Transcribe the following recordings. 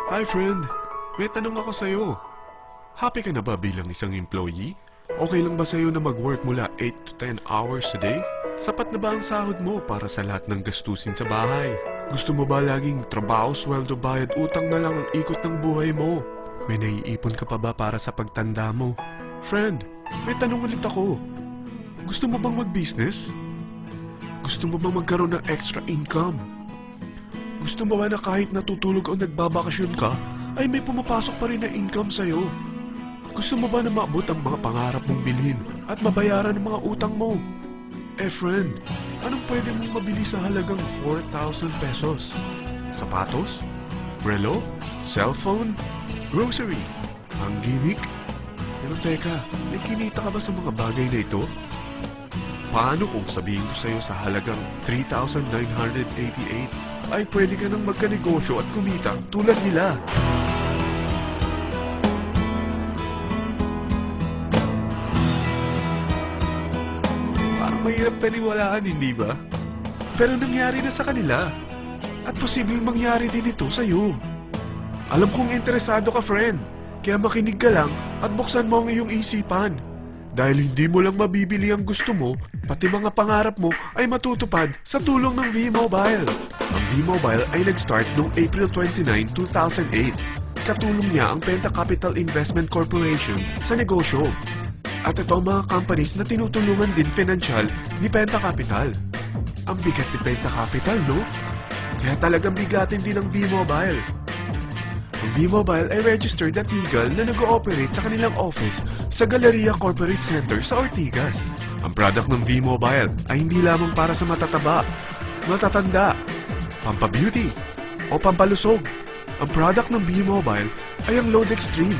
Hi friend, may tanong ako sa'yo. Happy ka na ba bilang isang employee? Okay lang ba sa'yo na mag-work mula 8 to 10 hours a day? Sapat na ba ang sahod mo para sa lahat ng gastusin sa bahay? Gusto mo ba laging trabaho, sweldo, bayad, utang na lang ang ikot ng buhay mo? May naiipon ka pa ba para sa pagtanda mo? Friend, may tanong ulit ako. Gusto mo bang mag-business? Gusto mo bang magkaroon ng extra income? Gusto mo ba na kahit natutulog o nagbabakasyon ka, ay may pumapasok pa rin na income sa'yo? Gusto mo ba na maabot ang mga pangarap mong bilhin at mabayaran ang mga utang mo? Friend, anong pwede mong mabili sa halagang 4,000 pesos? Sapatos? Relo? Cellphone? Grocery? Ang gimmick? Pero teka, may kinita ka ba sa mga bagay na ito? Paano kung sabihin ko sa'yo sa halagang 3,988 ay pwede ka nang magkanegosyo at kumita tulad nila? Parang mahirap paniwalaan, hindi ba? Pero nangyari na sa kanila. At posibleng mangyari din ito sa'yo. Alam kong interesado ka, friend. Kaya makinig ka lang at buksan mo ang iyong isipan. Dahil hindi mo lang mabibili ang gusto mo, pati mga pangarap mo ay matutupad sa tulong ng V-Mobile. Ang V-Mobile ay nag-start noong April 29, 2008. Katulong niya ang Penta Capital Investment Corporation sa negosyo. At ito ang mga companies na tinutulungan din financial ni Penta Capital. Ang bigat ni Penta Capital, no? Kaya talagang bigatin din ang V-Mobile. Ang V-Mobile ay registered at legal na nag-ooperate sa kanilang office sa Galleria Corporate Center sa Ortigas. Ang product ng V-Mobile ay hindi lamang para sa matataba, matatanda, pampabeauty, o pampalusog. Ang product ng V-Mobile ay ang Load Extreme,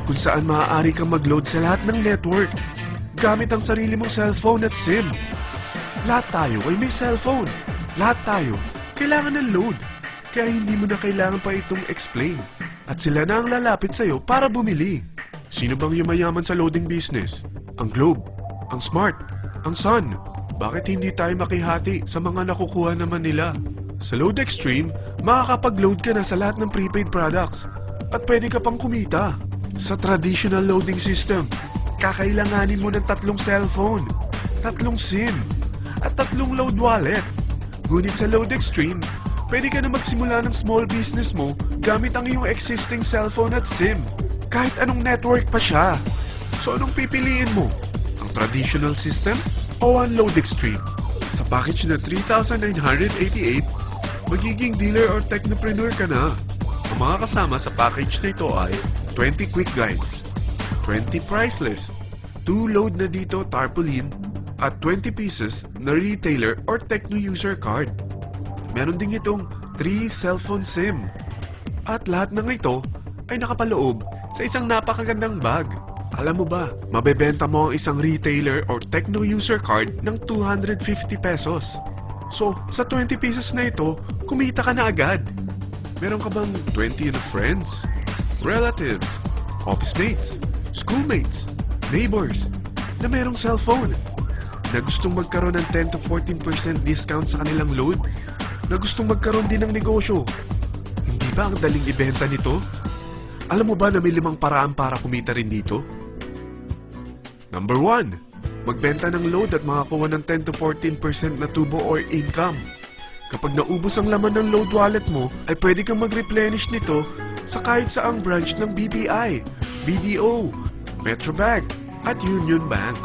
kung saan maaari kang mag-load sa lahat ng network gamit ang sarili mong cellphone at SIM. Lahat tayo ay may cellphone. Lahat tayo kailangan ng load. Kaya hindi mo na kailangan pa itong explain. At sila na ang lalapit sa'yo para bumili. Sino bang yumayaman sa loading business? Ang Globe, ang Smart, ang Sun. Bakit hindi tayo makihati sa mga nakukuha naman nila? Sa Load Extreme, makakapag-load ka na sa lahat ng prepaid products. At pwede ka pang kumita. Sa traditional loading system, kakailanganin mo ng 3 cellphone, 3 SIM, at 3 load wallet. Ngunit sa Load Extreme, pwede ka na magsimula ng small business mo gamit ang iyong existing cellphone at SIM. Kahit anong network pa siya. So anong pipiliin mo? Ang traditional system o ang Load Extreme? Sa package na 3,988, magiging dealer or technopreneur ka na. Ang mga kasama sa package na ito ay 20 quick guides, 20 price list, 2 load na dito tarpaulin, at 20 pieces na retailer or techno user card. Meron din itong 3 cellphone SIM. At lahat ng ito ay nakapaloob sa isang napakagandang bag. Alam mo ba, mabebenta mo ang isang retailer or techno user card ng 250 pesos. So, sa 20 pieces na ito, kumita ka na agad. Meron ka bang 20 na friends, relatives, office mates, schoolmates, neighbors na merong cellphone? Na gustong magkaroon ng 10 to 14% discount sa kanilang load? Na gustong magkaroon din ng negosyo? Hindi ba ang daling ibenta nito? Alam mo ba na may 5 paraan para kumita rin dito? Number 1. Magbenta ng load at makakuha ng 10 to 14% na tubo or income. Kapag naubos ang laman ng load wallet mo, ay pwede kang mag-replenish nito sa kahit saang branch ng BPI, BDO, Metrobank, at Union Bank,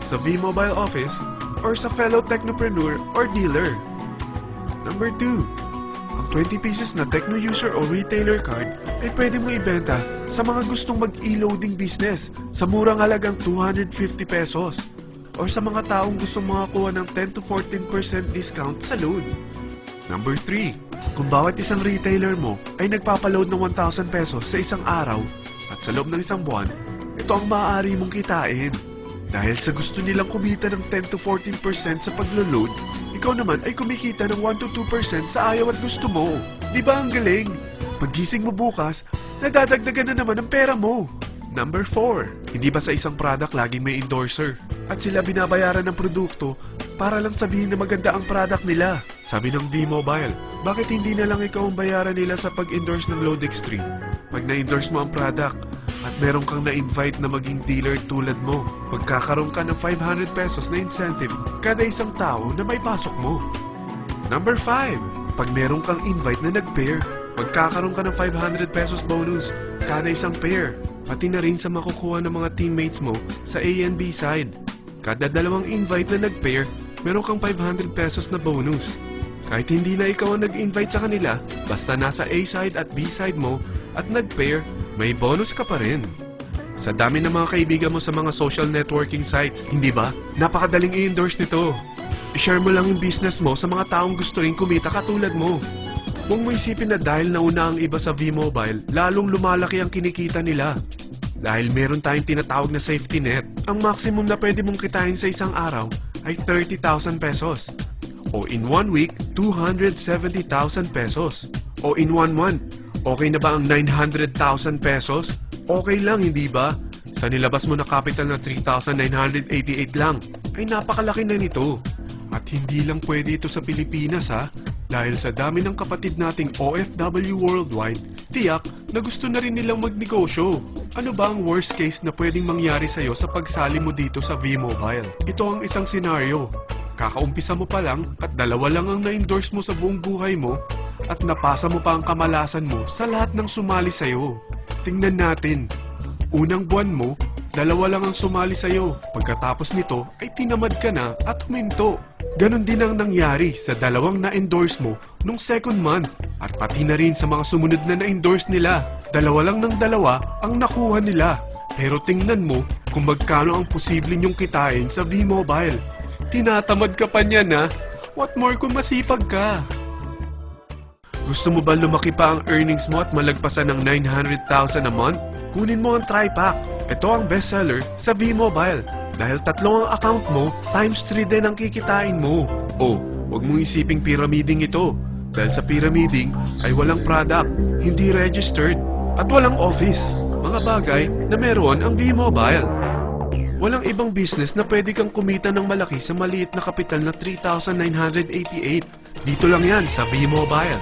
sa V-Mobile office, or sa fellow technopreneur or dealer. Number 2. Ang 20 pieces na techno user o retailer card ay pwede mo ibenta sa mga gustong mag-e-loading business sa murang halagang 250 pesos or sa mga taong gustong makakuha ng 10 to 14% discount sa load. Number 3. Kung bawat isang retailer mo ay nagpapaload ng 1,000 pesos sa isang araw at sa loob ng isang buwan, ito ang maaari mong kitain. Dahil sa gusto nilang kumita ng 10 to 14% sa paglo-load, ikaw naman ay kumikita ng 1 to 2% sa ayaw at gusto mo. Di ba ang galing? Paggising mo bukas, nadadagdagan na naman ang pera mo. Number 4. Hindi ba sa isang product laging may endorser? At sila binabayaran ng produkto para lang sabihin na maganda ang product nila? Sabi ng V-Mobile, bakit hindi na lang ikaw ang bayaran nila sa pag-endorse ng Load Extreme? Pag na-endorse mo ang product at meron kang na-invite na maging dealer tulad mo, magkakaroon ka ng 500 pesos na incentive kada isang tao na may pasok mo. Number 5. Pag meron kang invite na nag-pair, magkakaroon ka ng 500 pesos bonus kada isang pair, pati na rin sa makukuha ng mga teammates mo sa A and B side. Kada dalawang invite na nag-pair, meron kang 500 pesos na bonus. Kahit hindi na ikaw ang nag-invite sa kanila, basta nasa A side at B side mo at nag-pair, may bonus ka pa rin. Sa dami ng mga kaibigan mo sa mga social networking sites, hindi ba? Napakadaling i-endorse nito. I-share mo lang yung business mo sa mga taong gusto rin kumita katulad mo. Huwag mo isipin na dahil nauna ang iba sa V-Mobile, lalong lumalaki ang kinikita nila. Dahil meron tayong tinatawag na safety net, ang maximum na pwede mong kitain sa isang araw ay 30,000 pesos. O in 1 week, 270,000 pesos. O in 1 month, okay na ba ang 900,000 pesos? Okay lang, hindi ba? Sa nilabas mo na capital na 3,988 lang, ay napakalaki na nito. At hindi lang pwede ito sa Pilipinas ha, dahil sa dami ng kapatid nating OFW worldwide, tiyak na gusto na rin nilang magnegosyo. Ano ba ang worst case na pwedeng mangyari sa'yo sa pagsali mo dito sa V-Mobile? Ito ang isang senaryo. Kakaumpisa mo pa lang at dalawa lang ang na-endorse mo sa buong buhay mo at napasa mo pa ang kamalasan mo sa lahat ng sumali sa'yo. Tingnan natin. Unang buwan mo, dalawa lang ang sumali sa'yo. Pagkatapos nito ay tinamad ka na at huminto. Ganon din ang nangyari sa dalawang na-endorse mo nung second month at pati na rin sa mga sumunod na na-endorse nila. Dalawa lang ng dalawa ang nakuha nila. Pero tingnan mo kung magkano ang posible niyong kitain sa V-Mobile. Tinatamad ka pa niyan ha? What more kung masipag ka? Gusto mo ba lumaki pa ang earnings mo at malagpasan ng 900,000 a month? Kunin mo ang TriPack. Ito ang bestseller sa V-Mobile. Dahil 3 ang account mo, times 3 din ang kikitain mo. O, huwag mong isiping pyramiding ito. Dahil sa pyramiding ay walang product, hindi registered, at walang office. Mga bagay na meron ang V-Mobile. Walang ibang business na pwede kang kumita ng malaki sa maliit na kapital na 3,988. Dito lang yan sa V-Mobile.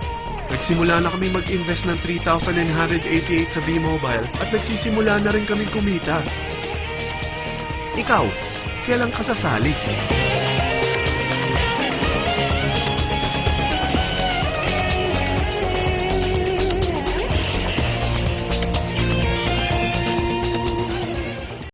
Nagsimula na kami mag-invest ng 3,988 sa V-Mobile at nagsisimula na rin kami kumita. Ikaw, kailan ka sasali?